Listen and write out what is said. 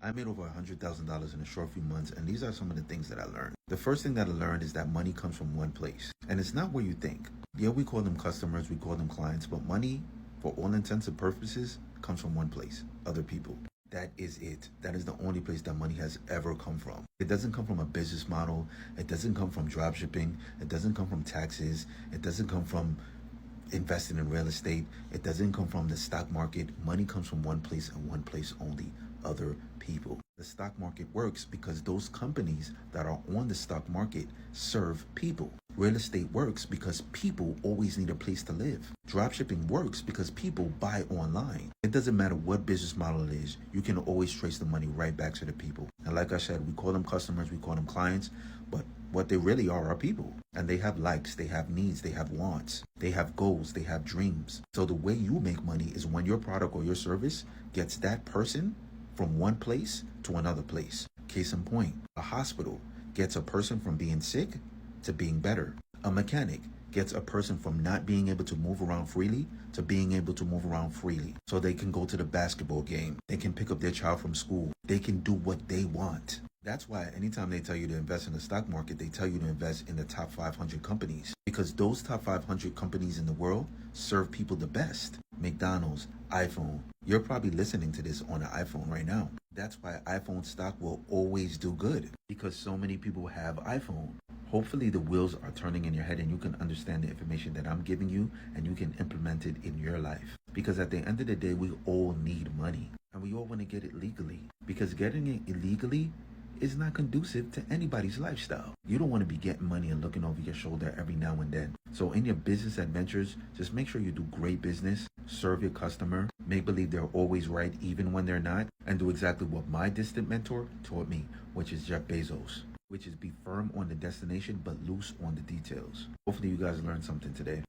I made over $100,000 in a short few months, and these are some of the things that I learned. The first thing that I learned is that money comes from one place, and it's not where you think. Yeah, we call them customers, we call them clients, but money, for all intents and purposes, comes from one place: other people. That is it. That is the only place that money has ever come from. It doesn't come from a business model. It doesn't come from drop shipping. It doesn't come from taxes. It doesn't come from investing in real estate. It doesn't come from the stock market. Money comes from one place and one place only: other people. The stock market works because those companies that are on the stock market serve people. Real estate works because people always need a place to live. Dropshipping works because people buy online. It doesn't matter what business model it is, you can always trace the money right back to the people. And like I said, we call them customers, we call them clients, but what they really are people. And they have likes, they have needs, they have wants, they have goals, they have dreams. So the way you make money is when your product or your service gets that person from one place to another place. Case in point, a hospital gets a person from being sick to being better. A mechanic gets a person from not being able to move around freely to being able to move around freely. So they can go to the basketball game, they can pick up their child from school, they can do what they want. That's why anytime they tell you to invest in the stock market, they tell you to invest in the top 500 companies, because those top 500 companies in the world serve people the best. McDonald's, iPhone. You're probably listening to this on an iPhone right now. That's why iPhone stock will always do good, because so many people have iPhone. Hopefully the wheels are turning in your head and you can understand the information that I'm giving you and you can implement it in your life. Because at the end of the day, we all need money and we all want to get it legally, because getting it illegally is not conducive to anybody's lifestyle. You don't want to be getting money and looking over your shoulder every now and then. So in your business adventures, just make sure you do great business, serve your customer, make believe they're always right even when they're not, and do exactly what my distant mentor taught me, which is Jeff Bezos, which is be firm on the destination but loose on the details. Hopefully you guys learned something today.